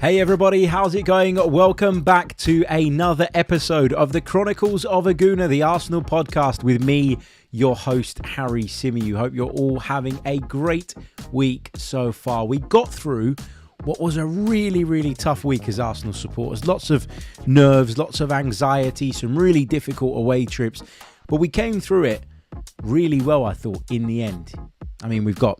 Hey everybody, how's it going? Welcome back to another episode of the Chronicles of a Gooner, the Arsenal podcast with me, your host, Harry Symeou. Hope you're all having a great week so far. We got through what was a really tough week as Arsenal supporters. Lots of nerves, lots of anxiety, some really difficult away trips. But we came through it really well, I thought, in the end. I mean, we've got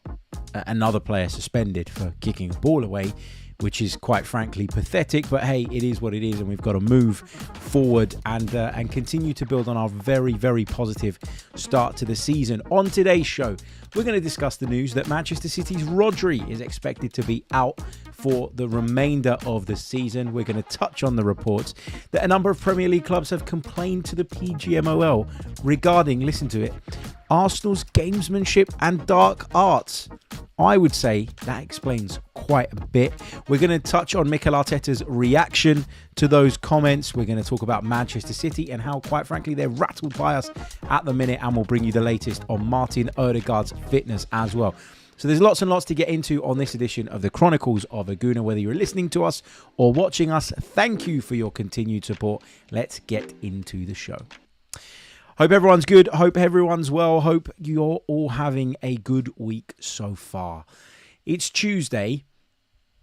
another player suspended for kicking the ball away, which is quite frankly pathetic, but hey, it is what it is, and we've got to move forward and continue to build on our very positive start to the season. On today's show, we're going to discuss the news that Manchester City's Rodri is expected to be out for the remainder of the season. We're going to touch on the reports that a number of Premier League clubs have complained to the PGMOL regarding, listen to it, Arsenal's gamesmanship and dark arts. I would say that explains quite a bit. We're going to touch on Mikel Arteta's reaction to those comments. We're going to talk about Manchester City and how, quite frankly, they're rattled by us at the minute. And we'll bring you the latest on Martin Odegaard's fitness as well. So there's lots and lots to get into on this edition of the Chronicles of a Gooner. Whether you're listening to us or watching us, thank you for your continued support. Let's get into the show. Hope everyone's good. Hope everyone's well. Hope you're all having a good week so far. It's Tuesday,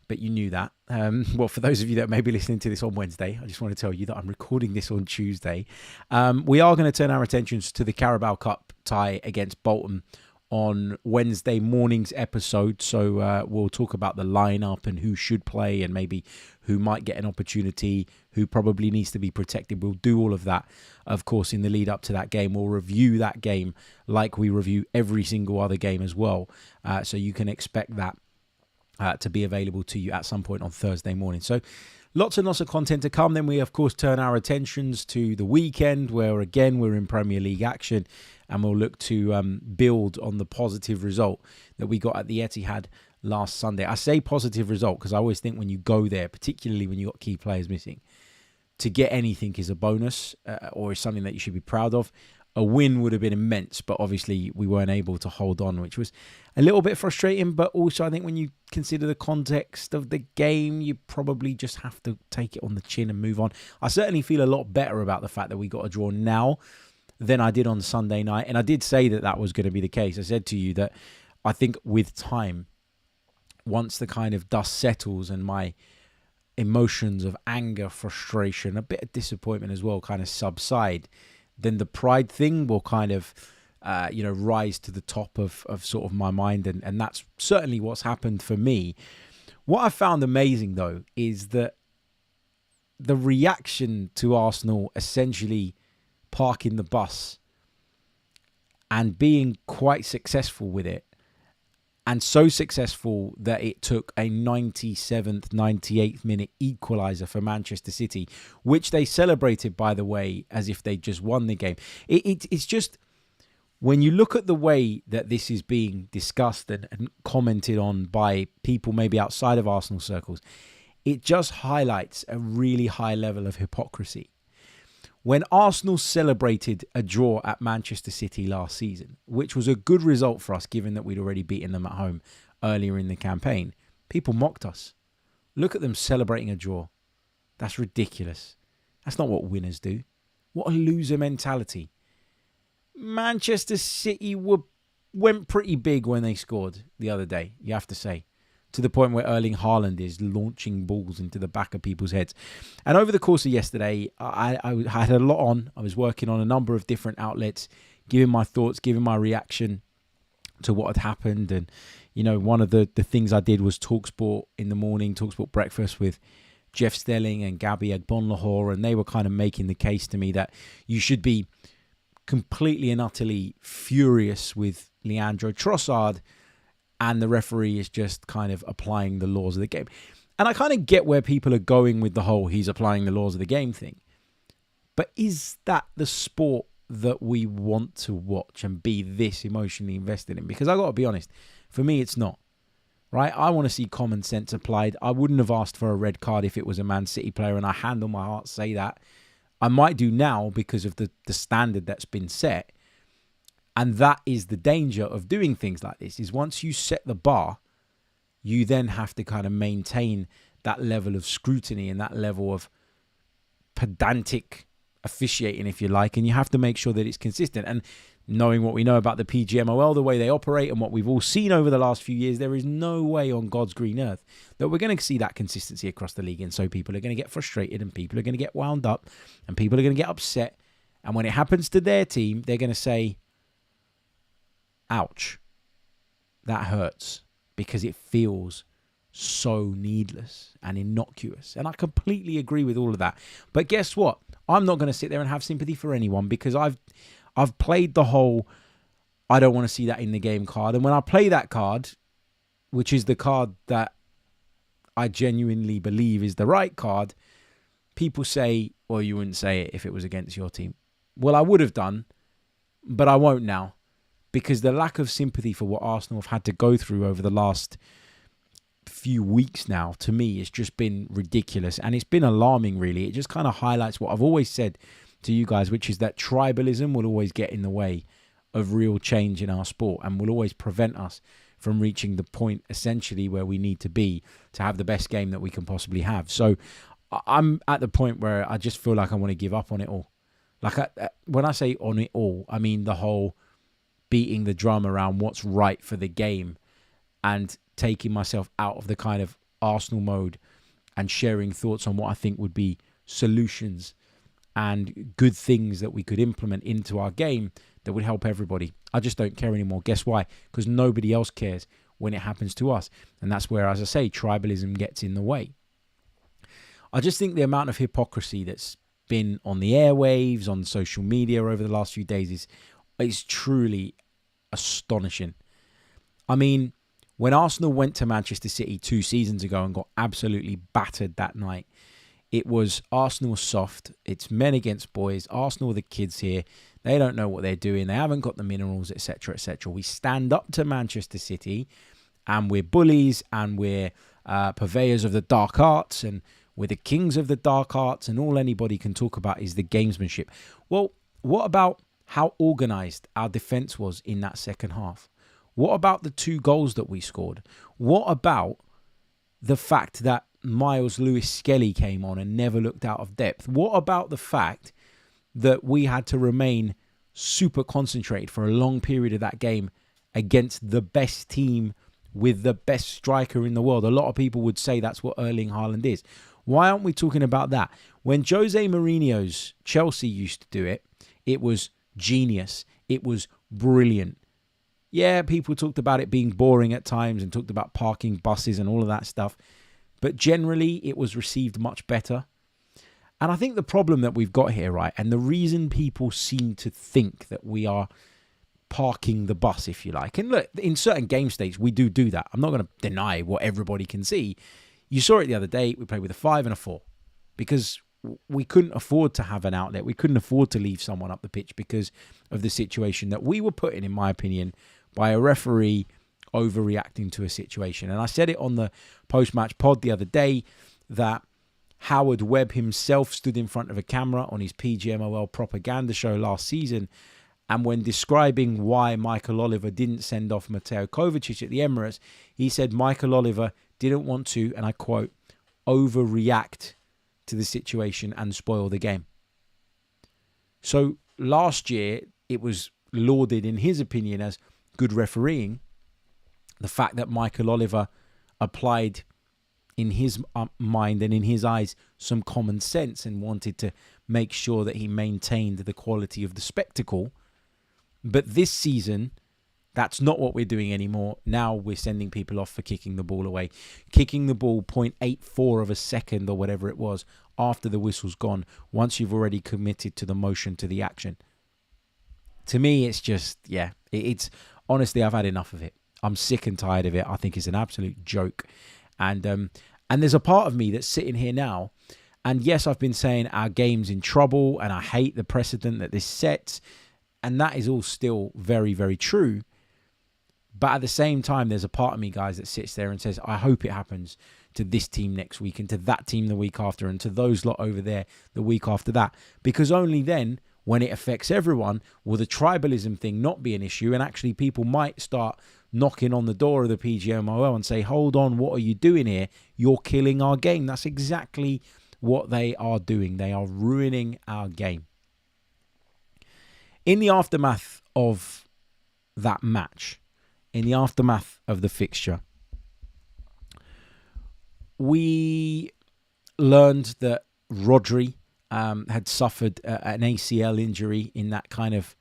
but you knew that. Well, for those of you that may be listening to this on Wednesday, I just want to tell you that I'm recording this on Tuesday. We are going to turn our attentions to the Carabao Cup tie against Bolton on Wednesday morning's episode. So we'll talk about the lineup and who should play and maybe who might get an opportunity, who probably needs to be protected. We'll do all of that, of course, in the lead up to that game. We'll review that game like we review every single other game as well. So you can expect that to be available to you at some point on Thursday morning. So lots and lots of content to come. Then we, of course, turn our attentions to the weekend where, again, we're in Premier League action. And we'll look to build on the positive result that we got at the Etihad last Sunday. I say positive result because I always think when you go there, particularly when you've got key players missing, to get anything is a bonus or is something that you should be proud of. A win would have been immense, but obviously we weren't able to hold on, which was a little bit frustrating. But also I think when you consider the context of the game, you probably just have to take it on the chin and move on. I certainly feel a lot better about the fact that we got a draw now than I did on Sunday night. And I did say that that was going to be the case. I said to you that I think with time, once the kind of dust settles and my emotions of anger, frustration, a bit of disappointment as well kind of subside, then the pride thing will kind of, rise to the top of sort of my mind. And that's certainly what's happened for me. What I found amazing, though, is that the reaction to Arsenal essentially parking the bus and being quite successful with it, and so successful that it took a 97th, 98th minute equaliser for Manchester City, which they celebrated, by the way, as if they just won the game. It's just, when you look at the way that this is being discussed and commented on by people maybe outside of Arsenal circles, it just highlights a really high level of hypocrisy. When Arsenal celebrated a draw at Manchester City last season, which was a good result for us given that we'd already beaten them at home earlier in the campaign, people mocked us. Look at them celebrating a draw. That's ridiculous. That's not what winners do. What a loser mentality. Manchester City went pretty big when they scored the other day, you have to say. To the point where Erling Haaland is launching balls into the back of people's heads. And over the course of yesterday, I had a lot on. I was working on a number of different outlets, giving my thoughts, giving my reaction to what had happened. And, one of the things I did was TalkSport in the morning, TalkSport breakfast with Jeff Stelling and Gabby Agbonlahor. And they were kind of making the case to me that you should be completely and utterly furious with Leandro Trossard, and the referee is just kind of applying the laws of the game. And I kind of get where people are going with the whole he's applying the laws of the game thing. But is that the sport that we want to watch and be this emotionally invested in? Because I got to be honest, for me, it's not. Right? I want to see common sense applied. I wouldn't have asked for a red card if it was a Man City player, and I hand on my heart say that. I might do now because of the standard that's been set. And that is the danger of doing things like this, is once you set the bar, you then have to kind of maintain that level of scrutiny and that level of pedantic officiating, if you like, and you have to make sure that it's consistent. And knowing what we know about the PGMOL, the way they operate and what we've all seen over the last few years, there is no way on God's green earth that we're going to see that consistency across the league. And so people are going to get frustrated and people are going to get wound up and people are going to get upset. And when it happens to their team, they're going to say, ouch, that hurts, because it feels so needless and innocuous. And I completely agree with all of that. But guess what? I'm not going to sit there and have sympathy for anyone, because I've played the whole I don't want to see that in the game card. And when I play that card, which is the card that I genuinely believe is the right card, people say, well, you wouldn't say it if it was against your team. Well, I would have done, but I won't now, because the lack of sympathy for what Arsenal have had to go through over the last few weeks now, to me, it's just been ridiculous. And it's been alarming, really. It just kind of highlights what I've always said to you guys, which is that tribalism will always get in the way of real change in our sport and will always prevent us from reaching the point, essentially, where we need to be to have the best game that we can possibly have. So I'm at the point where I just feel like I want to give up on it all. Like, when I say on it all, I mean the whole beating the drum around what's right for the game and taking myself out of the kind of Arsenal mode and sharing thoughts on what I think would be solutions and good things that we could implement into our game that would help everybody. I just don't care anymore. Guess why? Because nobody else cares when it happens to us. And that's where, as I say, tribalism gets in the way. I just think the amount of hypocrisy that's been on the airwaves, on social media over the last few days is truly astonishing. I mean, when Arsenal went to Manchester City 2 seasons ago and got absolutely battered that night, it was Arsenal soft. It's men against boys. Arsenal are the kids here. They don't know what they're doing. They haven't got the minerals, etc., etc. We stand up to Manchester City and we're bullies and we're purveyors of the dark arts and we're the kings of the dark arts, and all anybody can talk about is the gamesmanship. Well, what about how organised our defence was in that second half? What about the 2 goals that we scored? What about the fact that Miles Lewis-Skelly came on and never looked out of depth? What about the fact that we had to remain super concentrated for a long period of that game against the best team with the best striker in the world? A lot of people would say that's what Erling Haaland is. Why aren't we talking about that? When Jose Mourinho's Chelsea used to do it, it was genius. It was brilliant. Yeah, people talked about it being boring at times and talked about parking buses and all of that stuff. But generally, it was received much better. And I think the problem that we've got here, right, and the reason people seem to think that we are parking the bus, if you like. And look, in certain game states, we do that. I'm not going to deny what everybody can see. You saw it the other day. We played with a 5 and a 4 because we couldn't afford to have an outlet. We couldn't afford to leave someone up the pitch because of the situation that we were put in my opinion, by a referee overreacting to a situation. And I said it on the post-match pod the other day that Howard Webb himself stood in front of a camera on his PGMOL propaganda show last season, and when describing why Michael Oliver didn't send off Mateo Kovacic at the Emirates, he said Michael Oliver didn't want to, and I quote, overreact to the situation and spoil the game. So last year, it was lauded in his opinion as good refereeing, the fact that Michael Oliver applied in his mind and in his eyes some common sense and wanted to make sure that he maintained the quality of the spectacle. But this season, that's not what we're doing anymore. Now we're sending people off for kicking the ball away. Kicking the ball 0.84 of a second or whatever it was after the whistle's gone, once you've already committed to the motion, to the action. To me, it's just, yeah, it's honestly, I've had enough of it. I'm sick and tired of it. I think it's an absolute joke. And there's a part of me that's sitting here now. And yes, I've been saying our game's in trouble and I hate the precedent that this sets. And that is all still very, very true. But at the same time, there's a part of me, guys, that sits there and says, I hope it happens to this team next week and to that team the week after and to those lot over there the week after that. Because only then, when it affects everyone, will the tribalism thing not be an issue, and actually people might start knocking on the door of the PGMOL and say, hold on, what are you doing here? You're killing our game. That's exactly what they are doing. They are ruining our game. In the aftermath of that match, in the aftermath of the fixture, we learned that Rodri had suffered an ACL injury in that kind of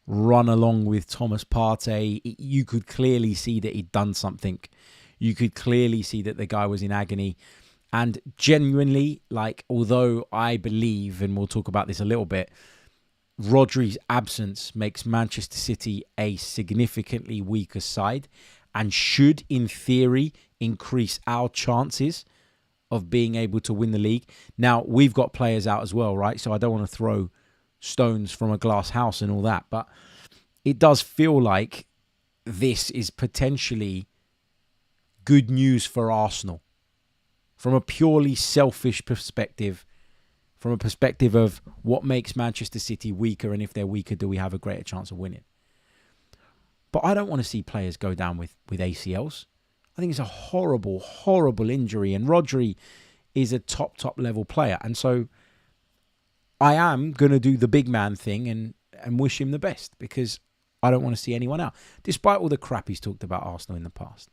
run along with Thomas Partey. You could clearly see that he'd done something. You could clearly see that the guy was in agony. And genuinely, like, although I believe, and we'll talk about this a little bit, Rodri's absence makes Manchester City a significantly weaker side and should, in theory, increase our chances of being able to win the league. Now, we've got players out as well, right? So I don't want to throw stones from a glass house and all that, but it does feel like this is potentially good news for Arsenal from a purely selfish perspective, from a perspective of what makes Manchester City weaker, and if they're weaker, do we have a greater chance of winning? But I don't want to see players go down with ACLs. I think it's a horrible, horrible injury, and Rodri is a top level player. And so I am going to do the big man thing and wish him the best, because I don't want to see anyone out. Despite all the crap he's talked about Arsenal in the past.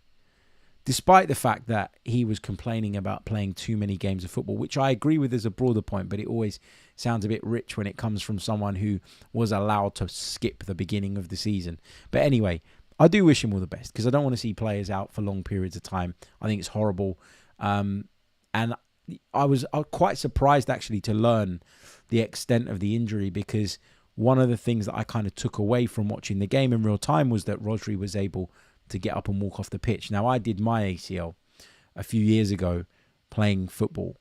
Despite the fact that he was complaining about playing too many games of football, which I agree with as a broader point, but it always sounds a bit rich when it comes from someone who was allowed to skip the beginning of the season. But anyway, I do wish him all the best, because I don't want to see players out for long periods of time. I think it's horrible. And I was quite surprised, actually, to learn the extent of the injury, because one of the things that I kind of took away from watching the game in real time was that Rodri was able to get up and walk off the pitch. Now, I did my ACL a few years ago playing football,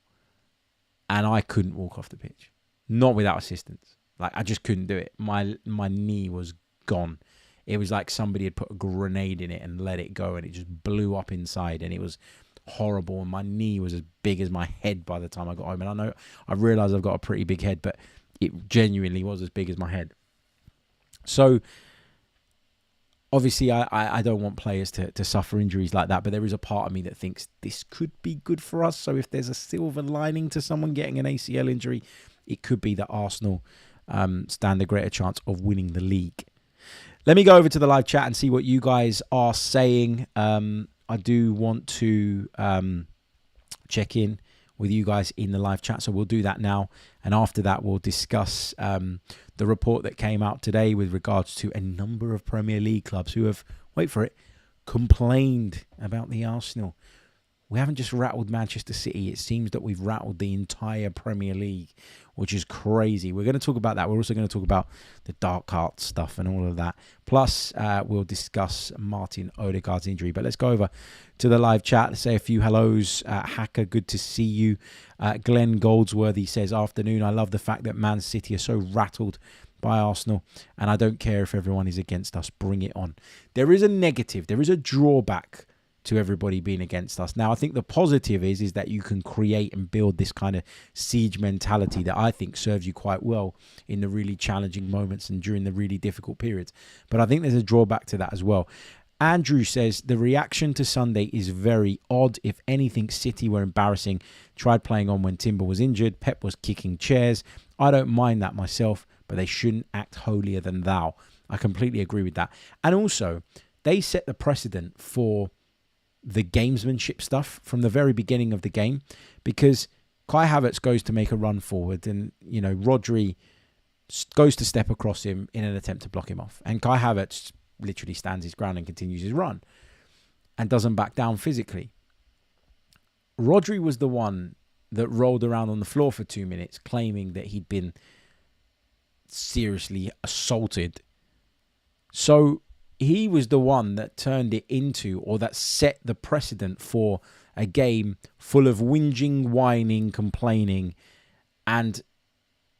and I couldn't walk off the pitch. Not without assistance. Like, I just couldn't do it. My knee was gone. It was like somebody had put a grenade in it and let it go, and it just blew up inside, and it was horrible, and my knee was as big as my head by the time I got home. And I realised I've got a pretty big head, but it genuinely was as big as my head. So obviously I don't want players to suffer injuries like that, but there is a part of me that thinks this could be good for us. So if there's a silver lining to someone getting an ACL injury, it could be that Arsenal stand a greater chance of winning the league. Let me go over to the live chat and see what you guys are saying. I do want to check in with you guys in the live chat, so we'll do that now. And after that, we'll discuss the report that came out today with regards to a number of Premier League clubs who have, wait for it, complained about the Arsenal. We haven't just rattled Manchester City. It seems that we've rattled the entire Premier League, which is crazy. We're going to talk about that. We're also going to talk about the dark art stuff and all of that. Plus, we'll discuss Martin Odegaard's injury. But let's go over to the live chat. Let's say a few hellos. Hacker, good to see you. Glenn Goldsworthy says, afternoon. I love the fact that Man City are so rattled by Arsenal, and I don't care if everyone is against us. Bring it on. There is a negative. There is a drawback to everybody being against us. Now, I think the positive is that you can create and build this kind of siege mentality that I think serves you quite well in the really challenging moments and during the really difficult periods. But I think there's a drawback to that as well. Andrew says, the reaction to Sunday is very odd. If anything, City were embarrassing. Tried playing on when Timber was injured. Pep was kicking chairs. I don't mind that myself, but they shouldn't act holier than thou. I completely agree with that. And also, they set the precedent for the gamesmanship stuff from the very beginning of the game, because Kai Havertz goes to make a run forward, and Rodri goes to step across him in an attempt to block him off, and Kai Havertz literally stands his ground and continues his run and doesn't back down physically. Rodri was the one that rolled around on the floor for 2 minutes claiming that he'd been seriously assaulted. So he was the one that turned it into, or that set the precedent for, a game full of whinging, whining, complaining. And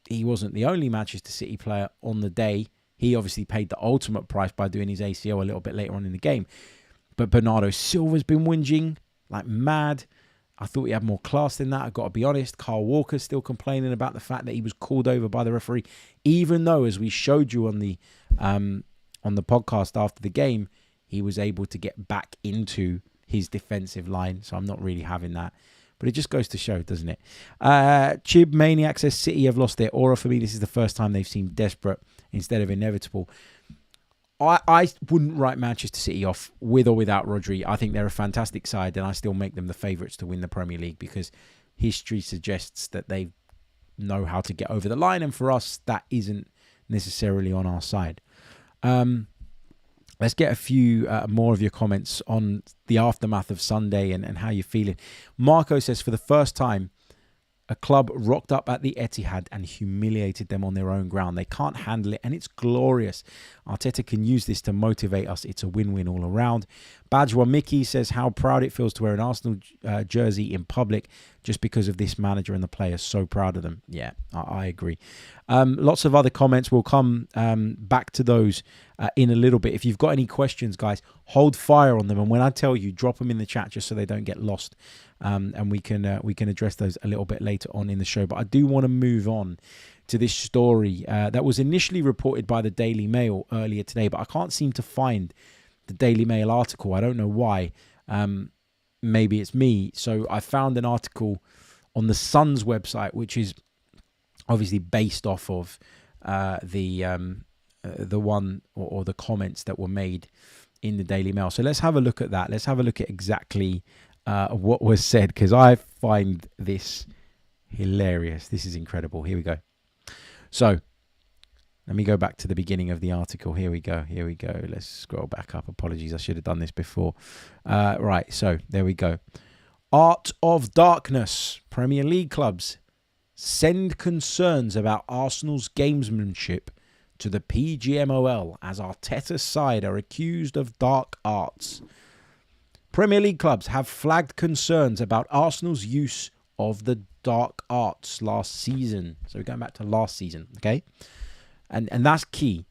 he wasn't the only Manchester City player on the day. He obviously paid the ultimate price by doing his ACL a little bit later on in the game. But Bernardo Silva's been whinging like mad. I thought he had more class than that, I've got to be honest. Kyle Walker's still complaining about the fact that he was called over by the referee, even though, as we showed you on the podcast after the game, he was able to get back into his defensive line. So I'm not really having that. But it just goes to show, doesn't it? Chib Maniac says City have lost their aura. For me, this is the first time they've seemed desperate instead of inevitable. I wouldn't write Manchester City off with or without Rodri. I think they're a fantastic side, and I still make them the favourites to win the Premier League because history suggests that they know how to get over the line, and for us, that isn't necessarily on our side. Let's get a few more of your comments on the aftermath of Sunday and how you're feeling. Marco says, for the first time, a club rocked up at the Etihad and humiliated them on their own ground. They can't handle it, and it's glorious. Arteta can use this to motivate us. It's a win-win all around. Bajwa Mickey says how proud it feels to wear an Arsenal jersey in public just because of this manager and the players. So proud of them. Yeah, I agree. Lots of other comments. We'll come back to those in a little bit. If you've got any questions, guys, hold fire on them. And when I tell you, drop them in the chat just so they don't get lost. And we can address those a little bit later on in the show. But I do want to move on to this story that was initially reported by the Daily Mail earlier today, but I can't seem to find the Daily Mail article. I don't know why. Maybe it's me. So I found an article on the Sun's website, which is obviously based off of the one or the comments that were made in the Daily Mail. So let's have a look at that. Let's have a look at exactly what was said, because I find this hilarious. This is incredible. Here we go. So let me go back to the beginning of the article. Here we go. Let's scroll back up. Apologies, I should have done this before. Right, so there we go. Art of Darkness. Premier League clubs send concerns about Arsenal's gamesmanship to the PGMOL as Arteta's side are accused of dark arts. Premier League clubs have flagged concerns about Arsenal's use of the dark arts last season. So we're going back to last season, okay? And that's key,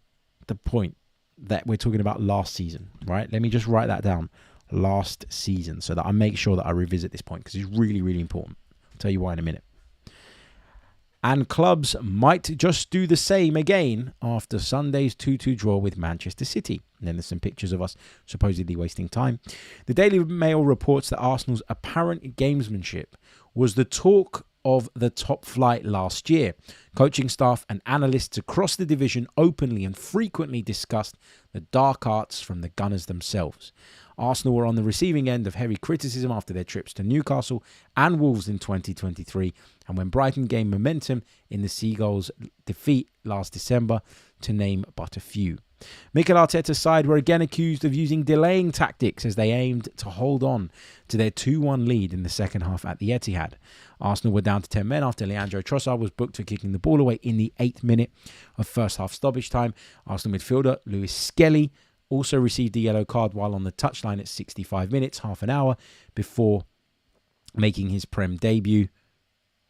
the point that we're talking about last season, right? Let me just write that down, last season, so that I make sure that I revisit this point because it's really, really important. I'll tell you why in a minute. And clubs might just do the same again after Sunday's 2-2 draw with Manchester City. And then there's some pictures of us supposedly wasting time. The Daily Mail reports that Arsenal's apparent gamesmanship was the talk of the top flight last year. Coaching staff and analysts across the division openly and frequently discussed the dark arts from the Gunners themselves. Arsenal were on the receiving end of heavy criticism after their trips to Newcastle and Wolves in 2023, and when Brighton gained momentum in the Seagulls' defeat last December, to name but a few. Mikel Arteta's side were again accused of using delaying tactics as they aimed to hold on to their 2-1 lead in the second half at the Etihad. Arsenal were down to 10 men after Leandro Trossard was booked for kicking the ball away in the 8th minute of first half stoppage time. Arsenal midfielder Lewis Skelly also received a yellow card while on the touchline at 65 minutes, half an hour before making his Prem debut.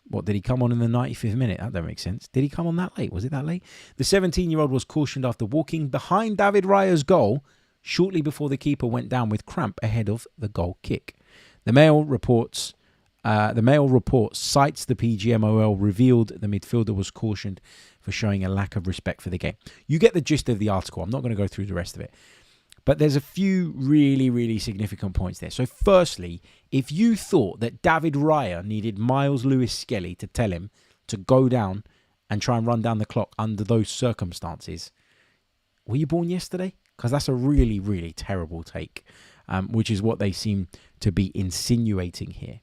What, did he come on in the 95th minute? That don't make sense. Did he come on that late? Was it that late? The 17-year-old was cautioned after walking behind David Raya's goal shortly before the keeper went down with cramp ahead of the goal kick. The Mail report cites the PGMOL revealed the midfielder was cautioned for showing a lack of respect for the game. You get the gist of the article. I'm not going to go through the rest of it. But there's a few really, really significant points there. So firstly, if you thought that David Raya needed Miles Lewis Skelly to tell him to go down and try and run down the clock under those circumstances, were you born yesterday? Because that's a really, really terrible take, which is what they seem to be insinuating here.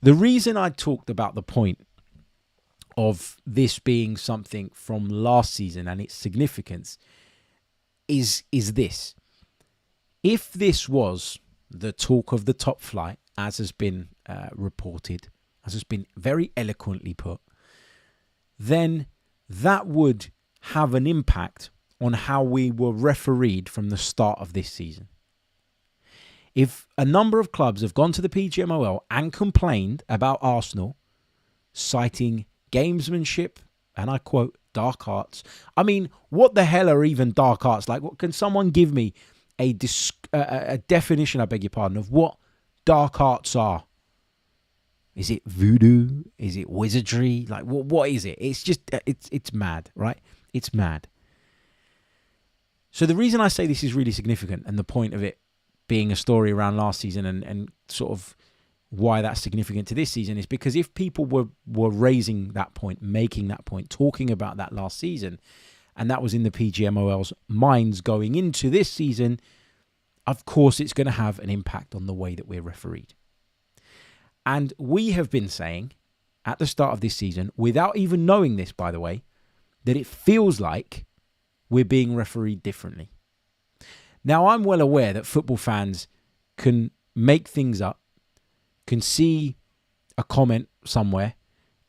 The reason I talked about the point of this being something from last season and its significance is this. If this was the talk of the top flight, as has been reported, as has been very eloquently put, then that would have an impact on how we were refereed from the start of this season. If a number of clubs have gone to the PGMOL and complained about Arsenal, citing gamesmanship, and I quote, dark arts. I mean, what the hell are even dark arts? Like, what, can someone give me a definition, I beg your pardon, of what dark arts are? Is it voodoo? Is it wizardry? Like, what is it? It's just, it's mad, right? It's mad. So the reason I say this is really significant, and the point of it being a story around last season and sort of why that's significant to this season, is because if people were raising that point, making that point, talking about that last season, and that was in the PGMOL's minds going into this season, of course it's going to have an impact on the way that we're refereed. And we have been saying at the start of this season, without even knowing this, by the way, that it feels like we're being refereed differently. Now, I'm well aware that football fans can make things up, can see a comment somewhere,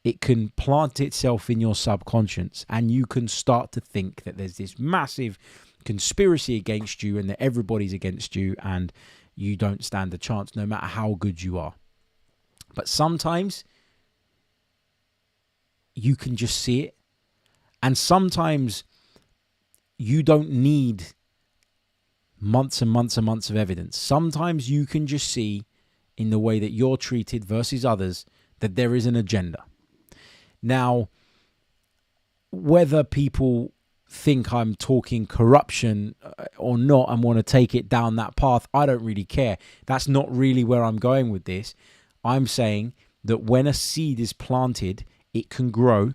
it can plant itself in your subconscious, and you can start to think that there's this massive conspiracy against you and that everybody's against you and you don't stand a chance no matter how good you are. But sometimes you can just see it, and sometimes you don't need months and months and months of evidence. Sometimes you can just see in the way that you're treated versus others that there is an agenda. Now, whether people think I'm talking corruption or not and want to take it down that path, I don't really care. That's not really where I'm going with this. I'm saying that when a seed is planted, it can grow,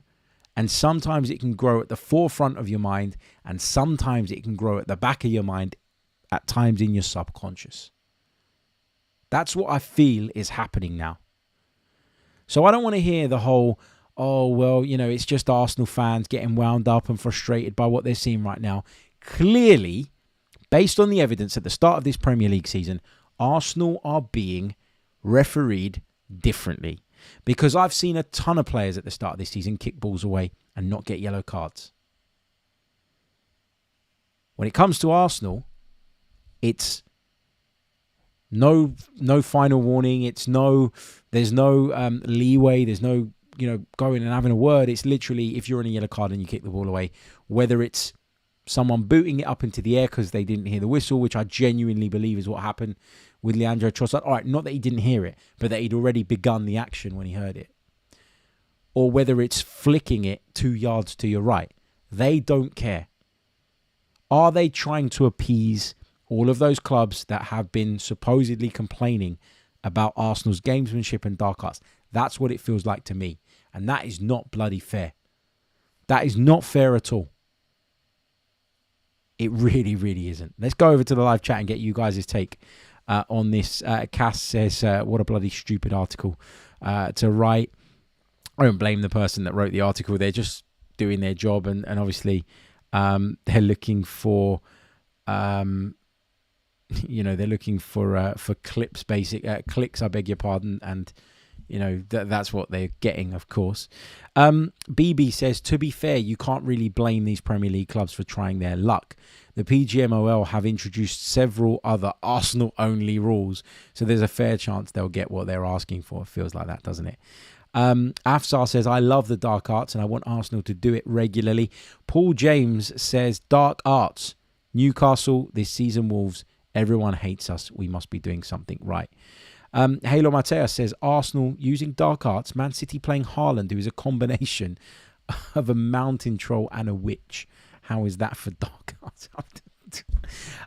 and sometimes it can grow at the forefront of your mind, and sometimes it can grow at the back of your mind, at times in your subconscious. That's what I feel is happening now. So I don't want to hear the whole, oh, well, it's just Arsenal fans getting wound up and frustrated by what they're seeing right now. Clearly, based on the evidence at the start of this Premier League season, Arsenal are being refereed differently. Because I've seen a ton of players at the start of this season kick balls away and not get yellow cards. When it comes to Arsenal, it's no final warning. There's no leeway. There's no, going and having a word. It's literally, if you're on a yellow card and you kick the ball away, whether it's someone booting it up into the air because they didn't hear the whistle, which I genuinely believe is what happened with Leandro Trossard. All right, not that he didn't hear it, but that he'd already begun the action when he heard it. Or whether it's flicking it 2 yards to your right. They don't care. Are they trying to appease all of those clubs that have been supposedly complaining about Arsenal's gamesmanship and dark arts? That's what it feels like to me. And that is not bloody fair. That is not fair at all. It really, really isn't. Let's go over to the live chat and get you guys' take on this. Cass says, what a bloody stupid article to write. I don't blame the person that wrote the article. They're just doing their job. And obviously, they're looking for... they're looking for clips, clicks, I beg your pardon, and that's what they're getting, of course. BB says, to be fair, you can't really blame these Premier League clubs for trying their luck. The PGMOL have introduced several other Arsenal-only rules, so there's a fair chance they'll get what they're asking for. It feels like that, doesn't it? Afsar says, I love the dark arts and I want Arsenal to do it regularly. Paul James says, dark arts. Newcastle, this season Wolves, everyone hates us. We must be doing something right. Halo Mateus says, Arsenal using dark arts, Man City playing Haaland, who is a combination of a mountain troll and a witch. How is that for dark arts?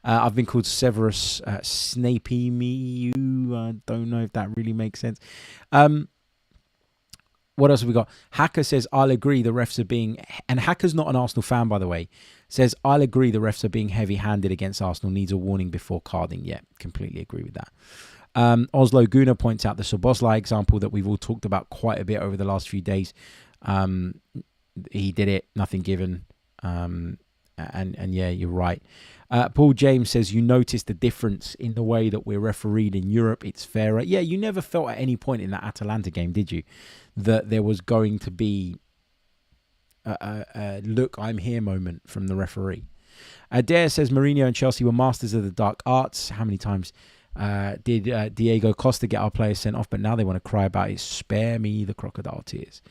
I've been called Severus Snape-Mew. I don't know if that really makes sense. What else have we got? Hacker says, I'll agree the refs are being... And Hacker's not an Arsenal fan, by the way. Says, I'll agree the refs are being heavy-handed against Arsenal. Needs a warning before carding. Yeah, completely agree with that. Oslo Guna points out the Szoboszlai example that we've all talked about quite a bit over the last few days. He did it, nothing given. And yeah, you're right. Paul James says, you notice the difference in the way that we're refereed in Europe. It's fairer. Yeah, you never felt at any point in that Atalanta game, did you, that there was going to be a look, I'm here moment from the referee. Adair says, Mourinho and Chelsea were masters of the dark arts. How many times did Diego Costa get our players sent off? But now they want to cry about it. Spare me the crocodile tears.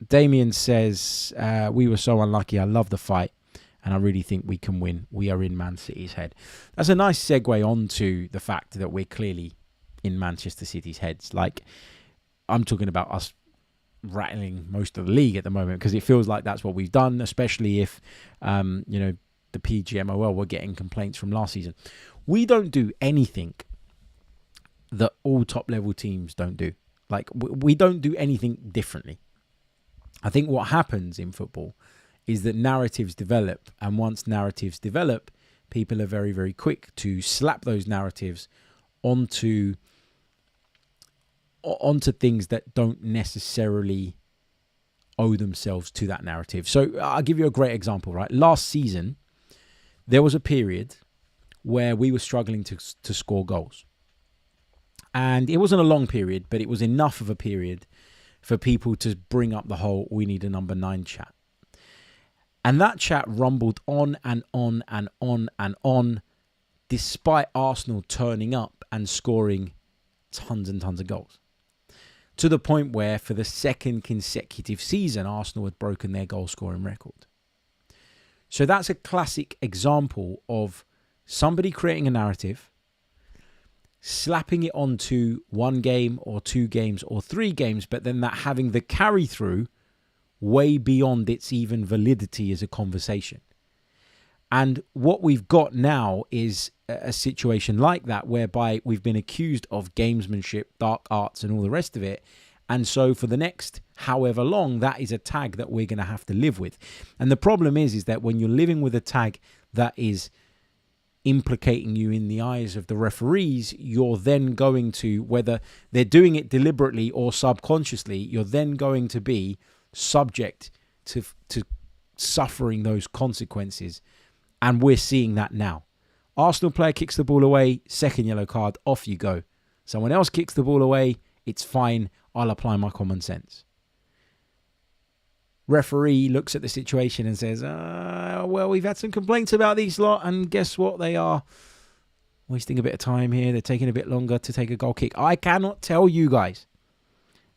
Damien says, we were so unlucky. I love the fight. And I really think we can win. We are in Man City's head. That's a nice segue onto the fact that we're clearly in Manchester City's heads. Like, I'm talking about us rattling most of the league at the moment because it feels like that's what we've done, especially if, the PGMOL were getting complaints from last season. We don't do anything that all top level teams don't do. Like, we don't do anything differently. I think what happens in football is that narratives develop, and once narratives develop, people are very, very quick to slap those narratives onto things that don't necessarily owe themselves to that narrative. So I'll give you a great example, right? Last season, there was a period where we were struggling to score goals. And it wasn't a long period, but it was enough of a period for people to bring up the whole "we need a number 9" chat. And that chat rumbled on and on and on and on, despite Arsenal turning up and scoring tons and tons of goals. To the point where, for the second consecutive season, Arsenal had broken their goal-scoring record. So that's a classic example of somebody creating a narrative, slapping it onto one game or two games or three games, but then that having the carry-through way beyond its even validity as a conversation. And what we've got now is a situation like that, whereby we've been accused of gamesmanship, dark arts, and all the rest of it. And so for the next however long, that is a tag that we're going to have to live with. And the problem is that when you're living with a tag that is implicating you in the eyes of the referees, you're then going to, whether they're doing it deliberately or subconsciously, you're then going to be subject to suffering those consequences. And we're seeing that now. Arsenal player kicks the ball away, second yellow card, off you go. Someone else kicks the ball away, it's fine, I'll apply my common sense. Referee looks at the situation and says, well, we've had some complaints about these lot, and guess what? They are wasting a bit of time here. They're taking a bit longer to take a goal kick. I cannot tell you guys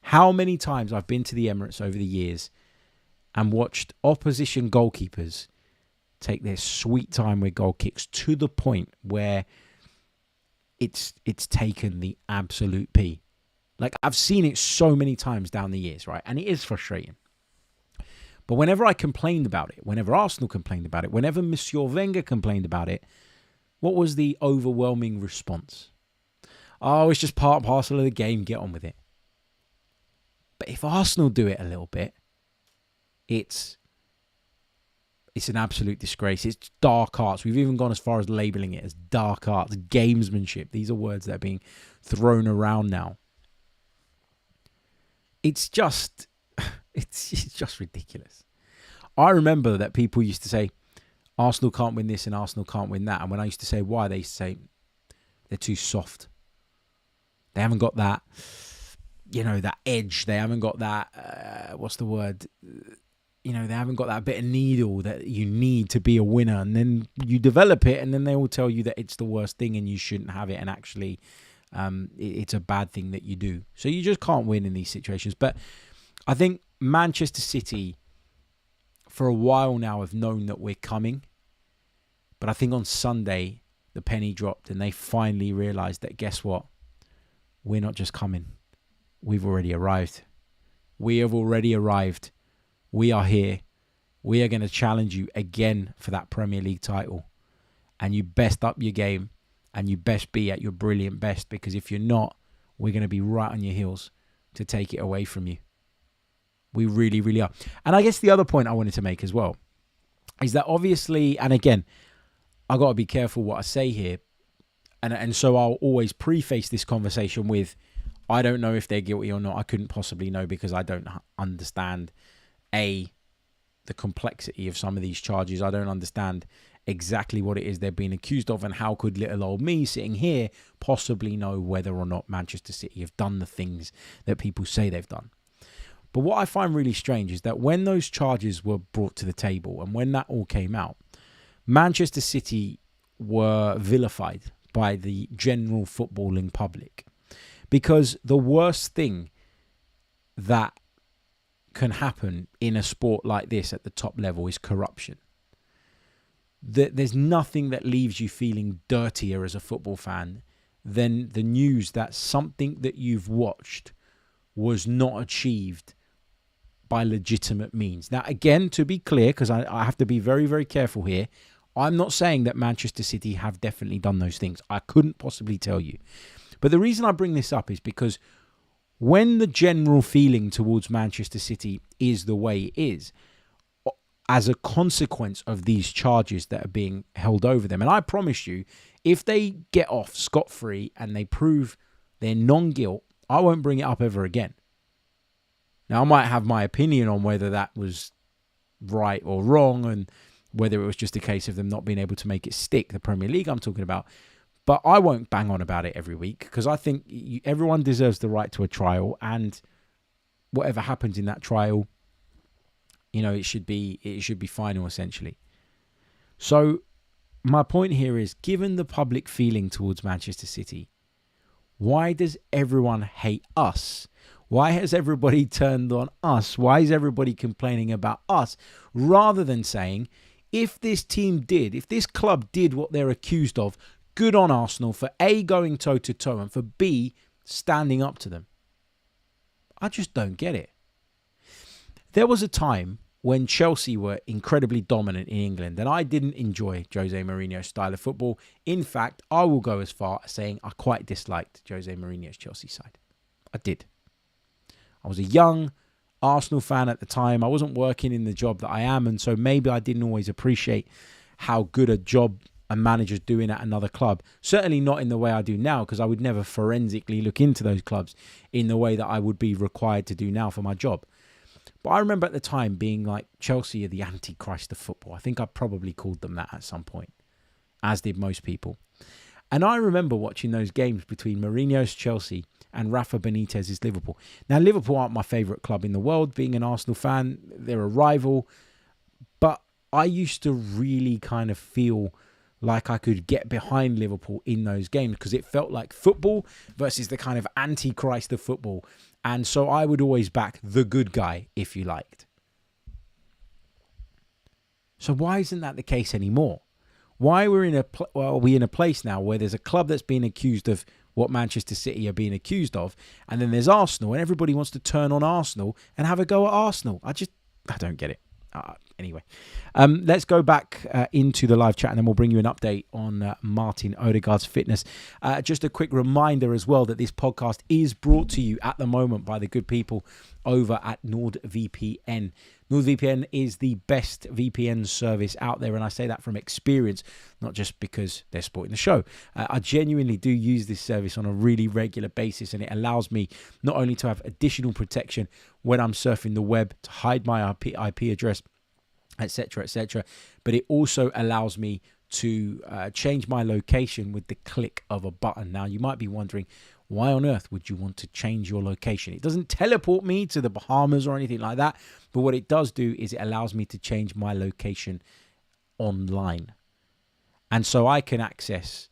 how many times I've been to the Emirates over the years and watched opposition goalkeepers take their sweet time with goal kicks to the point where it's taken the absolute pee. Like, I've seen it so many times down the years, right? And it is frustrating. But whenever I complained about it, whenever Arsenal complained about it, whenever Monsieur Wenger complained about it, what was the overwhelming response? Oh, it's just part and parcel of the game, get on with it. But if Arsenal do it a little bit, it's an absolute disgrace. It's dark arts. We've even gone as far as labeling it as dark arts, gamesmanship. These are words that are being thrown around now. It's just ridiculous. I remember that people used to say, Arsenal can't win this and Arsenal can't win that. And when I used to say why, they used to say, they're too soft. They haven't got that, that edge. They haven't got that, they haven't got that bit of needle that you need to be a winner. And then you develop it, and then they will tell you that it's the worst thing and you shouldn't have it. And actually, it's a bad thing that you do. So you just can't win in these situations. But I think Manchester City, for a while now, have known that we're coming. But I think on Sunday, the penny dropped and they finally realised that, guess what? We're not just coming. We've already arrived. We have already arrived. We are here. We are going to challenge you again for that Premier League title. And you best up your game and you best be at your brilliant best, because if you're not, we're going to be right on your heels to take it away from you. We really, really are. And I guess the other point I wanted to make as well is that obviously, and again, I got to be careful what I say here. And so I'll always preface this conversation with, I don't know if they're guilty or not. I couldn't possibly know because I don't understand, the complexity of some of these charges. I don't understand exactly what it is they're being accused of, and how could little old me sitting here possibly know whether or not Manchester City have done the things that people say they've done. But what I find really strange is that when those charges were brought to the table and when that all came out, Manchester City were vilified by the general footballing public, because the worst thing that can happen in a sport like this at the top level is corruption. There's nothing that leaves you feeling dirtier as a football fan than the news that something that you've watched was not achieved by legitimate means. Now, again, to be clear, because I have to be very, very careful here, I'm not saying that Manchester City have definitely done those things. I couldn't possibly tell you. But the reason I bring this up is because when the general feeling towards Manchester City is the way it is, as a consequence of these charges that are being held over them, and I promise you, if they get off scot-free and they prove their non-guilt, I won't bring it up ever again. Now, I might have my opinion on whether that was right or wrong and whether it was just a case of them not being able to make it stick, the Premier League I'm talking about. But I won't bang on about it every week because I think everyone deserves the right to a trial, and whatever happens in that trial, it should be final, essentially. So my point here is, given the public feeling towards Manchester City, why does everyone hate us? Why has everybody turned on us? Why is everybody complaining about us rather than saying, if this club did what they're accused of, good on Arsenal for A, going toe-to-toe, and for B, standing up to them? I just don't get it. There was a time when Chelsea were incredibly dominant in England, and I didn't enjoy Jose Mourinho's style of football. In fact, I will go as far as saying I quite disliked Jose Mourinho's Chelsea side. I did. I was a young Arsenal fan at the time. I wasn't working in the job that I am, and so maybe I didn't always appreciate how good a job a manager's doing at another club. Certainly not in the way I do now, because I would never forensically look into those clubs in the way that I would be required to do now for my job. But I remember at the time being like, Chelsea are the antichrist of football. I think I probably called them that at some point, as did most people. And I remember watching those games between Mourinho's Chelsea and Rafa Benitez's Liverpool. Now, Liverpool aren't my favourite club in the world. Being an Arsenal fan, they're a rival. But I used to really kind of feel like I could get behind Liverpool in those games because it felt like football versus the kind of antichrist of football. And so I would always back the good guy, if you liked. So why isn't that the case anymore? Why are we in a place now where there's a club that's being accused of what Manchester City are being accused of, and then there's Arsenal, and everybody wants to turn on Arsenal and have a go at Arsenal? I don't get it. Anyway, let's go back into the live chat, and then we'll bring you an update on Martin Odegaard's fitness. Just a quick reminder as well that this podcast is brought to you at the moment by the good people over at NordVPN. NordVPN is the best VPN service out there, and I say that from experience, not just because they're supporting the show. I genuinely do use this service on a really regular basis, and it allows me not only to have additional protection when I'm surfing the web, to hide my IP address, etc., but it also allows me to change my location with the click of a button. Now, you might be wondering, why on earth would you want to change your location? It doesn't teleport me to the Bahamas or anything like that, but what it does do is it allows me to change my location online. And so I can access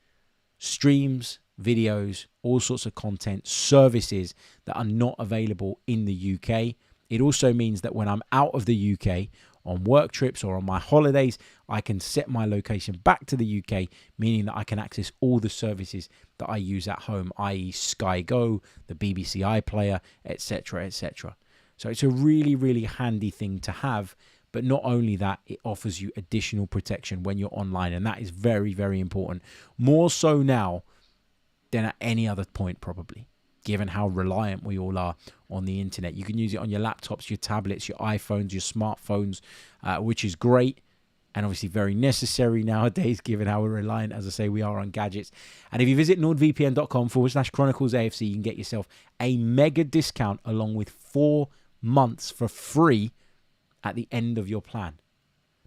streams, videos, all sorts of content, services that are not available in the UK. It also means that when I'm out of the UK on work trips or on my holidays, I can set my location back to the UK, meaning that I can access all the services that I use at home, i.e. Sky Go, the BBC iPlayer, etc., etc. So it's a really, really handy thing to have. But not only that, it offers you additional protection when you're online. And that is very, very important. More so now than at any other point, probably, given how reliant we all are on the internet. You can use it on your laptops, your tablets, your iPhones, your smartphones, which is great and obviously very necessary nowadays, given how reliant, as I say, we are on gadgets. And if you visit nordvpn.com/chroniclesafc, you can get yourself a mega discount along with 4 months for free at the end of your plan.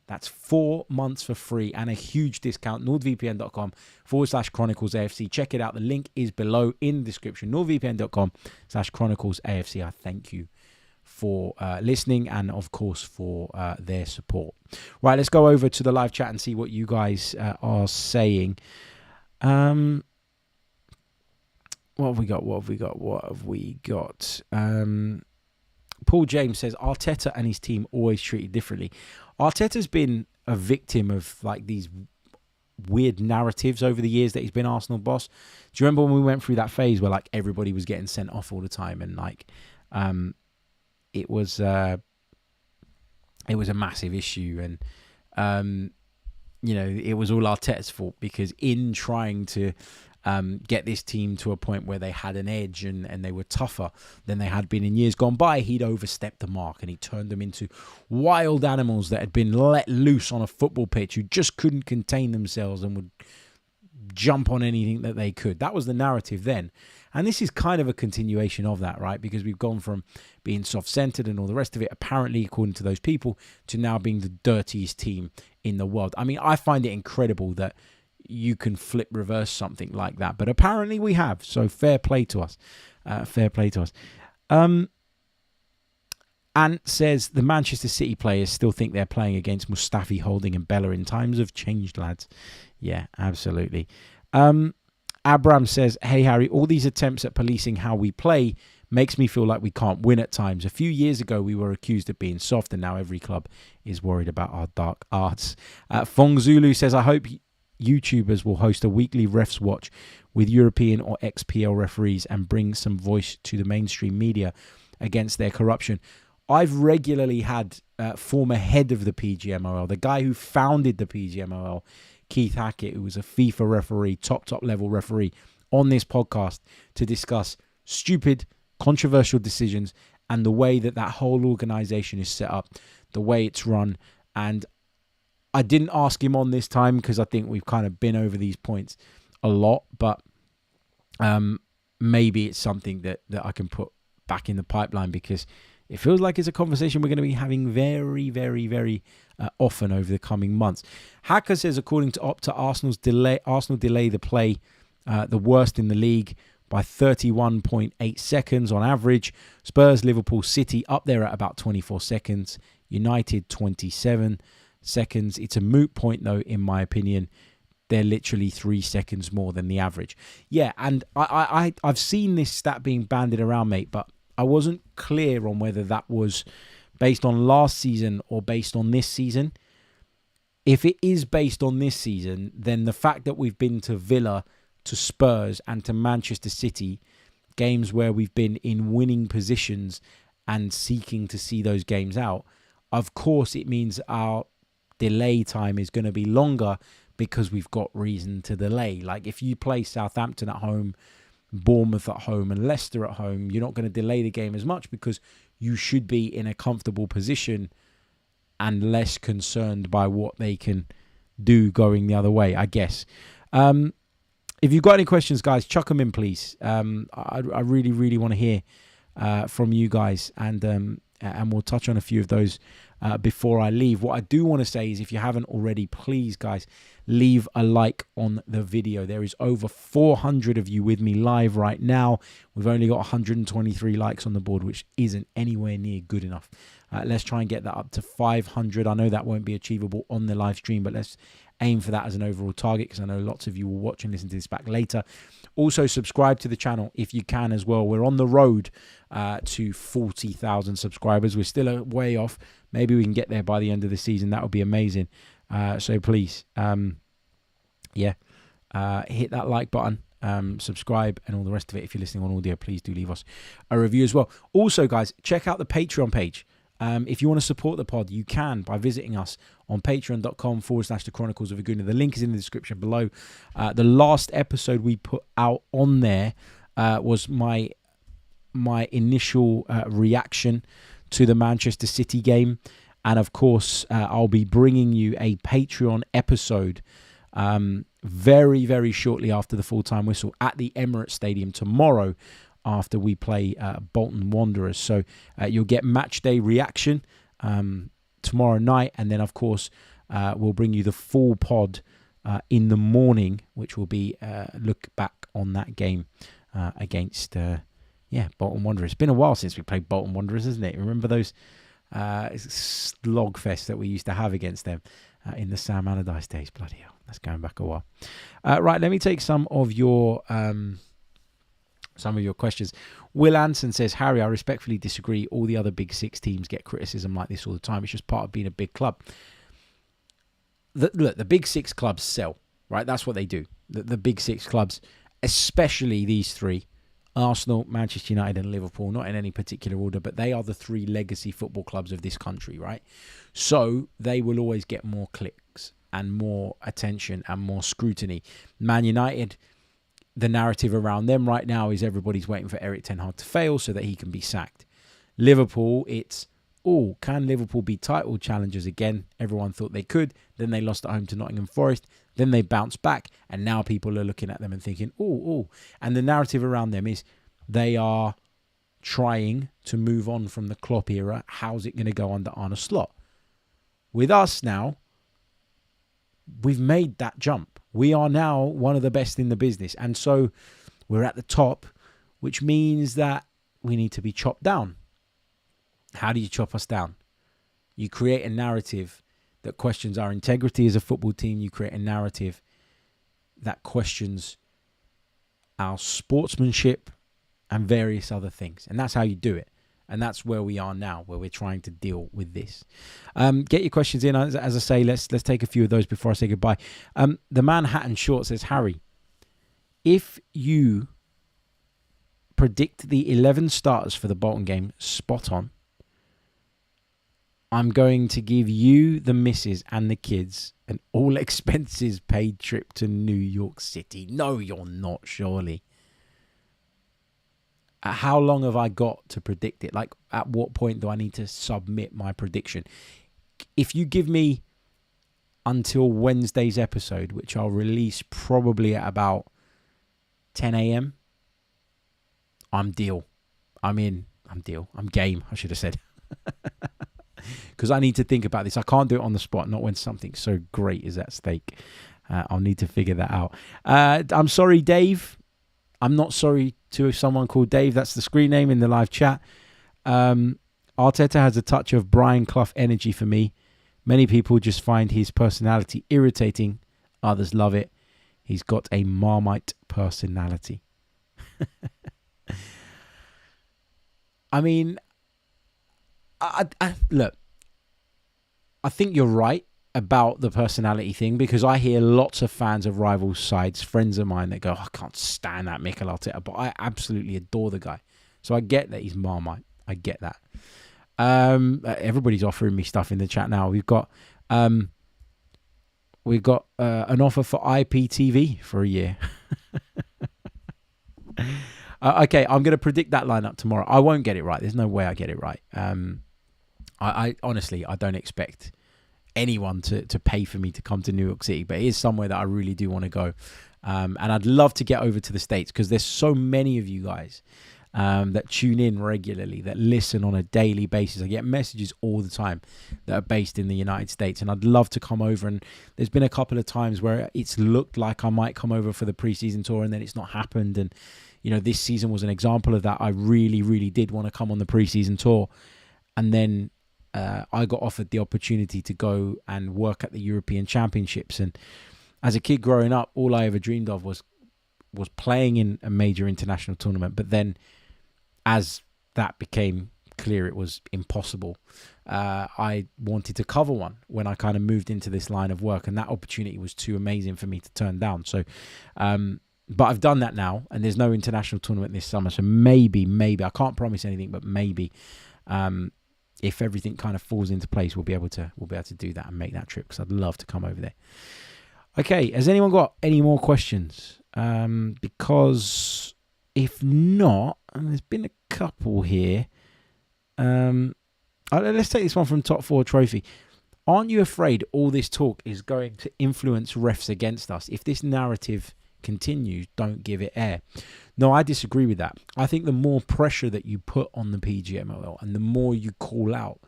That's 4 months for free and a huge discount. nordvpn.com/chroniclesafc. Check it out. The link is below in the description. nordvpn.com/chroniclesafc. I thank you for listening and, of course, for their support. Right, let's go over to the live chat and see what you guys are saying. What have we got? Paul James says, Arteta and his team always treated differently. Arteta's been a victim of like these weird narratives over the years that he's been Arsenal boss. Do you remember when we went through that phase where like everybody was getting sent off all the time, and like it was a massive issue, and it was all Arteta's fault, because in trying to get this team to a point where they had an edge and they were tougher than they had been in years gone by, he'd overstepped the mark and he turned them into wild animals that had been let loose on a football pitch who just couldn't contain themselves and would jump on anything that they could. That was the narrative then. And this is kind of a continuation of that, right? Because we've gone from being soft-centered and all the rest of it, apparently, according to those people, to now being the dirtiest team in the world. I mean, I find it incredible that you can flip reverse something like that. But apparently we have. So fair play to us. Fair play to us. Ant says the Manchester City players still think they're playing against Mustafi, Holding and Bella in times have changed, lads. Yeah, absolutely. Abram says, hey, Harry, all these attempts at policing how we play makes me feel like we can't win at times. A few years ago, we were accused of being soft, and now every club is worried about our dark arts. Fong Zulu says, I hope YouTubers will host a weekly refs watch with European or ex-PL referees and bring some voice to the mainstream media against their corruption. I've regularly had former head of the PGMOL, the guy who founded the PGMOL, Keith Hackett, who was a FIFA referee, top level referee, on this podcast to discuss stupid, controversial decisions and the way that whole organisation is set up, the way it's run. And I didn't ask him on this time because I think we've kind of been over these points a lot, but maybe it's something that I can put back in the pipeline, because it feels like it's a conversation we're going to be having very, very, very often over the coming months. Hacker says, according to Opta, Arsenal delay the play the worst in the league by 31.8 seconds on average. Spurs, Liverpool, City up there at about 24 seconds. United, 27 seconds. It's a moot point, though, in my opinion. They're literally 3 seconds more than the average. Yeah, and I've seen this stat being banded around, mate, but I wasn't clear on whether that was based on last season or based on this season. If it is based on this season, then the fact that we've been to Villa, to Spurs and to Manchester City, games where we've been in winning positions and seeking to see those games out, of course it means our delay time is going to be longer because we've got reason to delay. Like if you play Southampton at home, Bournemouth at home and Leicester at home, you're not going to delay the game as much because you should be in a comfortable position and less concerned by what they can do going the other way, I guess. If you've got any questions, guys, chuck them in, please. I really, really want to hear from you guys, and we'll touch on a few of those before I leave. What I do want to say is, if you haven't already, please, guys, leave a like on the video. There is over 400 of you with me live right now. We've only got 123 likes on the board, which isn't anywhere near good enough. Let's try and get that up to 500. I know that won't be achievable on the live stream, but let's aim for that as an overall target, because I know lots of you will watch and listen to this back later. Also, subscribe to the channel if you can as well. We're on the road to 40,000 subscribers. We're still a way off. Maybe we can get there by the end of the season. That would be amazing. So please, hit that like button, subscribe, and all the rest of it. If you're listening on audio, please do leave us a review as well. Also, guys, check out the Patreon page. If you want to support the pod, you can by visiting us on patreon.com/The Chronicles of a Gooner. The link is in the description below. The last episode we put out on there was my initial reaction to the Manchester City game. And of course, I'll be bringing you a Patreon episode very, very shortly after the full-time whistle at the Emirates Stadium tomorrow, after we play Bolton Wanderers. So you'll get match day reaction tomorrow night, and then of course we'll bring you the full pod in the morning, which will be look back on that game against Bolton Wanderers. It's been a while since we played Bolton Wanderers, isn't it? Remember those slogfest that we used to have against them in the Sam Allardyce days? Bloody hell, that's going back a while. Right, let me take some of your questions. Will Anson says, Harry, I respectfully disagree. All the other big six teams get criticism like this all the time. It's just part of being a big club. Look, the big six clubs sell, right? That's what they do. The big six clubs, especially these three, Arsenal, Manchester United and Liverpool, not in any particular order, but they are the three legacy football clubs of this country, right? So they will always get more clicks. and more attention and more scrutiny. Man United, the narrative around them right now is everybody's waiting for Erik ten Hag to fail so that he can be sacked. Liverpool, it's, can Liverpool be title challengers again? Everyone thought they could. Then they lost at home to Nottingham Forest. Then they bounced back. And now people are looking at them and thinking, And the narrative around them is they are trying to move on from the Klopp era. How's it going to go under Arne Slot? With us now, we've made that jump. We are now one of the best in the business. And so we're at the top, which means that we need to be chopped down. How do you chop us down? You create a narrative that questions our integrity as a football team. You create a narrative that questions our sportsmanship and various other things. And that's how you do it. And that's where we are now, where we're trying to deal with this. Get your questions in. As I say, let's take a few of those before I say goodbye. The Manhattan Short says, Harry, if you predict the 11 starters for the Bolton game spot on, I'm going to give you, the missus, and the kids an all expenses paid trip to New York City. No, you're not, surely. How long have I got to predict it? Like, at what point do I need to submit my prediction? If you give me until Wednesday's episode, which I'll release probably at about 10 a.m., I'm deal. I'm in. I'm deal. I'm game, I should have said. Because I need to think about this. I can't do it on the spot, not when something so great is at stake. I'll need to figure that out. I'm sorry, Dave. I'm not sorry to someone called Dave. That's the screen name in the live chat. Arteta has a touch of Brian Clough energy for me. Many people just find his personality irritating. Others love it. He's got a Marmite personality. I mean, look, I think you're right about the personality thing, because I hear lots of fans of rival sides, friends of mine, that go, I can't stand that Mikel Arteta, but I absolutely adore the guy. So I get that he's Marmite. I get that. Everybody's offering me stuff in the chat now. We've got an offer for IPTV for a year. Okay, I'm going to predict that lineup tomorrow. I won't get it right. There's no way I get it right. I honestly, I don't expect anyone to pay for me to come to New York City, but it is somewhere that I really do want to go. And I'd love to get over to the States, because there's so many of you guys that tune in regularly, that listen on a daily basis. I get messages all the time that are based in the United States, and I'd love to come over. And there's been a couple of times where it's looked like I might come over for the preseason tour, and then it's not happened. And you know, this season was an example of that. I really, really did want to come on the preseason tour, and then I got offered the opportunity to go and work at the European Championships. And as a kid growing up, all I ever dreamed of was playing in a major international tournament. But then, as that became clear, it was impossible. I wanted to cover one when I kind of moved into this line of work, and that opportunity was too amazing for me to turn down. So, but I've done that now, and there's no international tournament this summer. So maybe, I can't promise anything, but maybe, if everything kind of falls into place, we'll be able to do that and make that trip, because I'd love to come over there. Okay, has anyone got any more questions? Because if not, and there's been a couple here. Let's take this one from Top 4 Trophy. Aren't you afraid all this talk is going to influence refs against us? If this narrative continues, don't give it air. No, I disagree with that. I think the more pressure that you put on the PGMOL, and the more you call out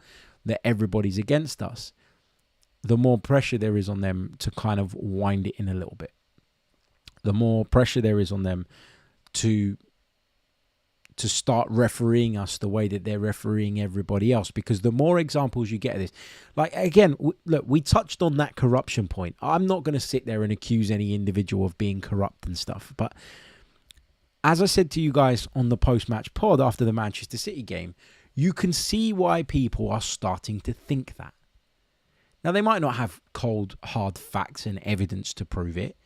that everybody's against us, the more pressure there is on them to kind of wind it in a little bit. The more pressure there is on them to start refereeing us the way that they're refereeing everybody else. Because the more examples you get of this, like, again, look, we touched on that corruption point. I'm not going to sit there and accuse any individual of being corrupt and stuff. But as I said to you guys on the post-match pod after the Manchester City game, you can see why people are starting to think that. Now, they might not have cold, hard facts and evidence to prove it.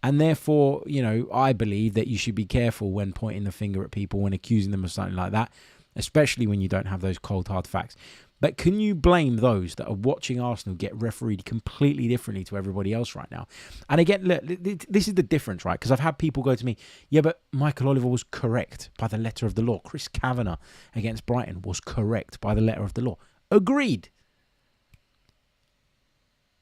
And therefore, you know, I believe that you should be careful when pointing the finger at people, when accusing them of something like that. especially when you don't have those cold, hard facts. But can you blame those that are watching Arsenal get refereed completely differently to everybody else right now? And again, look, this is the difference, right? Because I've had people go to me, yeah, but Michael Oliver was correct by the letter of the law. Chris Kavanagh against Brighton was correct by the letter of the law. Agreed.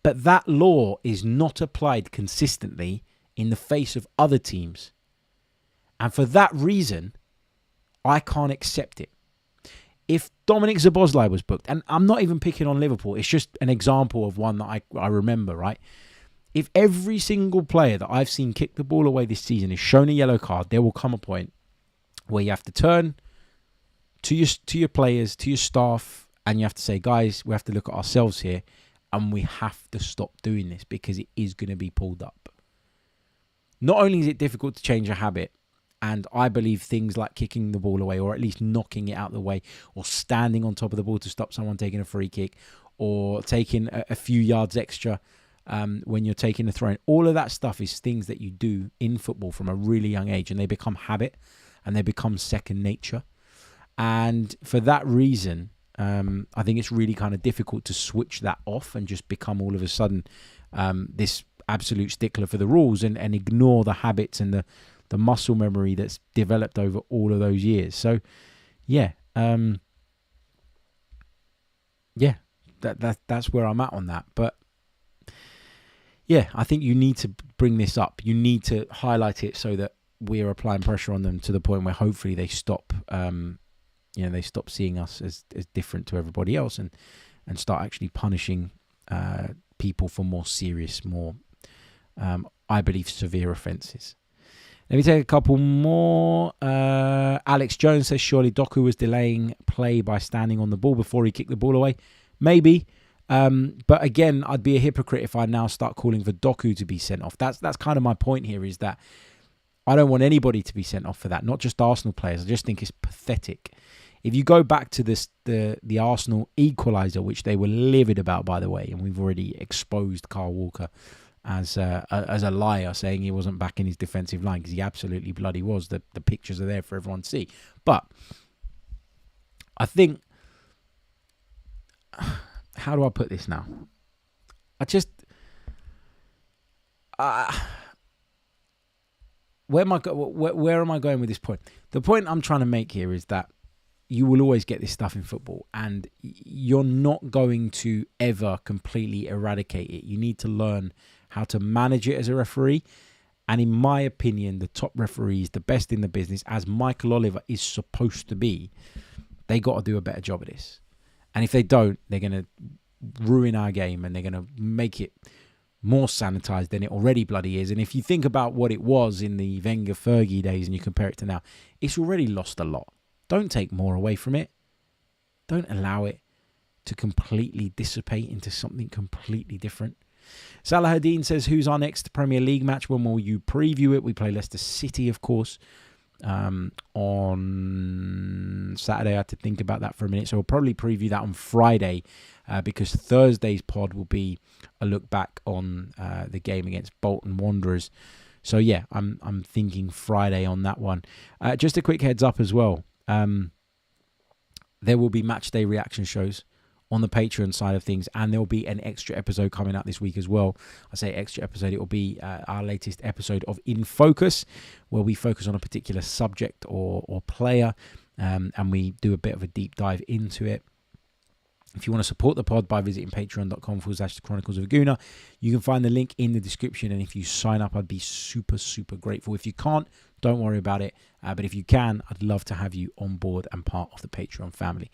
But that law is not applied consistently in the face of other teams. And for that reason, I can't accept it. If Dominic Szoboszlai was booked, and I'm not even picking on Liverpool, it's just an example of one that I remember, right? If every single player that I've seen kick the ball away this season is shown a yellow card, there will come a point where you have to turn to your players, to your staff, and you have to say, guys, we have to look at ourselves here, and we have to stop doing this because it is going to be pulled up. Not only is it difficult to change a habit, and I believe things like kicking the ball away or at least knocking it out of the way or standing on top of the ball to stop someone taking a free kick or taking a few yards extra when you're taking a throw. All of that stuff is things that you do in football from a really young age, and they become habit and they become second nature. And for that reason, I think it's really kind of difficult to switch that off and just become all of a sudden this absolute stickler for the rules and ignore the habits and the muscle memory that's developed over all of those years. So, that's where I'm at on that. But yeah, I think you need to bring this up. You need to highlight it so that we're applying pressure on them to the point where hopefully they stop. They stop seeing us as different to everybody else and start actually punishing people for more serious, more I believe severe offences. Let me take a couple more. Alex Jones says, surely Doku was delaying play by standing on the ball before he kicked the ball away. Maybe. But again, I'd be a hypocrite if I now start calling for Doku to be sent off. That's kind of my point here, is that I don't want anybody to be sent off for that, not just Arsenal players. I just think it's pathetic. If you go back to the Arsenal equaliser, which they were livid about, by the way, and we've already exposed Kyle Walker as a liar, saying he wasn't back in his defensive line, because he absolutely bloody was. The pictures are there for everyone to see. But I think, how do I put this now? Where am I going with this point? The point I'm trying to make here is that you will always get this stuff in football, and you're not going to ever completely eradicate it. You need to learn how to manage it as a referee. And in my opinion, the top referees, the best in the business, as Michael Oliver is supposed to be, they got to do a better job of this. And if they don't, they're going to ruin our game, and they're going to make it more sanitized than it already bloody is. And if you think about what it was in the Wenger-Fergie days and you compare it to now, it's already lost a lot. Don't take more away from it. Don't allow it to completely dissipate into something completely different. Salahadin says, who's our next Premier League match? When will you preview it? We play Leicester City, of course, on Saturday. I had to think about that for a minute. So we'll probably preview that on Friday because Thursday's pod will be a look back on the game against Bolton Wanderers. So yeah, I'm thinking Friday on that one. Just a quick heads up as well. There will be match day reaction shows on the Patreon side of things, and there will be an extra episode coming out this week as well. I say extra episode, it will be our latest episode of In Focus, where we focus on a particular subject or player, and we do a bit of a deep dive into it. If you want to support the pod by visiting patreon.com/Chronicles of Aguna, you can find the link in the description. And if you sign up, I'd be super, super grateful. If you can't, don't worry about it. But if you can, I'd love to have you on board and part of the Patreon family.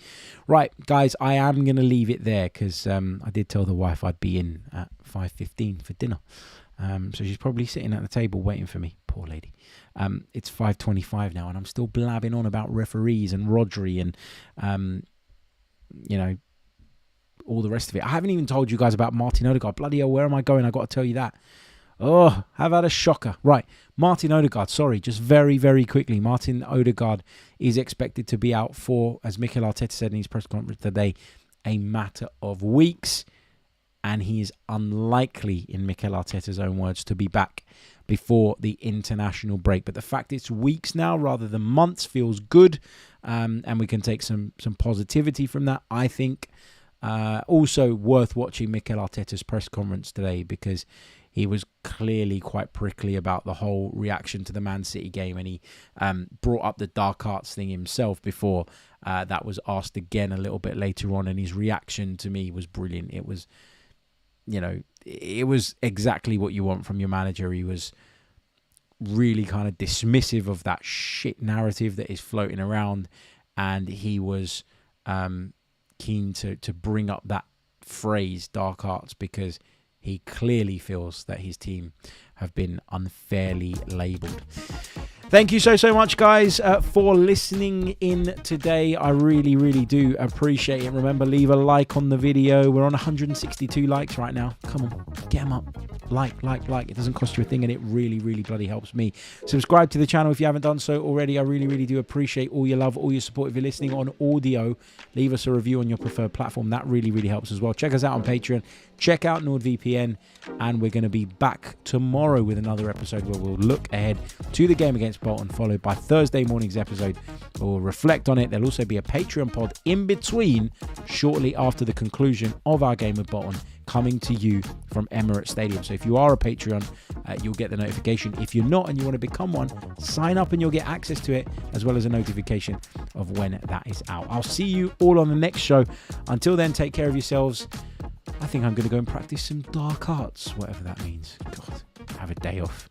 Right, guys, I am going to leave it there because I did tell the wife I'd be in at 5:15 for dinner. So she's probably sitting at the table waiting for me. Poor lady. It's 5:25 now, and I'm still blabbing on about referees and Rodri and, all the rest of it. I haven't even told you guys about Martin Odegaard. Bloody hell, where am I going? I got to tell you that. Oh, have had a shocker. Right, Martin Odegaard, sorry, just very, very quickly. Martin Odegaard is expected to be out for, as Mikel Arteta said in his press conference today, a matter of weeks. And he is unlikely, in Mikel Arteta's own words, to be back before the international break. But the fact it's weeks now rather than months feels good. and we can take some positivity from that, I think. Also worth watching Mikel Arteta's press conference today, because he was clearly quite prickly about the whole reaction to the Man City game, and he brought up the dark arts thing himself before that was asked again a little bit later on, and his reaction to me was brilliant. It was, it was exactly what you want from your manager. He was really kind of dismissive of that shit narrative that is floating around, and he was keen to bring up that phrase, dark arts, because he clearly feels that his team have been unfairly labelled. Thank you so much, guys, for listening in today. I really do appreciate it. Remember, leave a like on the video. We're on 162 likes right now. Come on, get them up. Like. It doesn't cost you a thing, and it really bloody helps me. Subscribe to the channel if you haven't done so already. I really do appreciate all your love, all your support. If you're listening on audio, leave us a review on your preferred platform. That really helps as well. Check us out on Patreon. Check out NordVPN, and we're going to be back tomorrow with another episode where we'll look ahead to the game against Bolton, followed by Thursday morning's episode. We'll reflect on it. There'll also be a Patreon pod in between, shortly after the conclusion of our game with Bolton, coming to you from Emirates Stadium. So if you are a Patreon, you'll get the notification. If you're not and you want to become one, sign up and you'll get access to it, as well as a notification of when that is out. I'll see you all on the next show. Until then, take care of yourselves. I think I'm going to go and practice some dark arts, whatever that means. God, have a day off.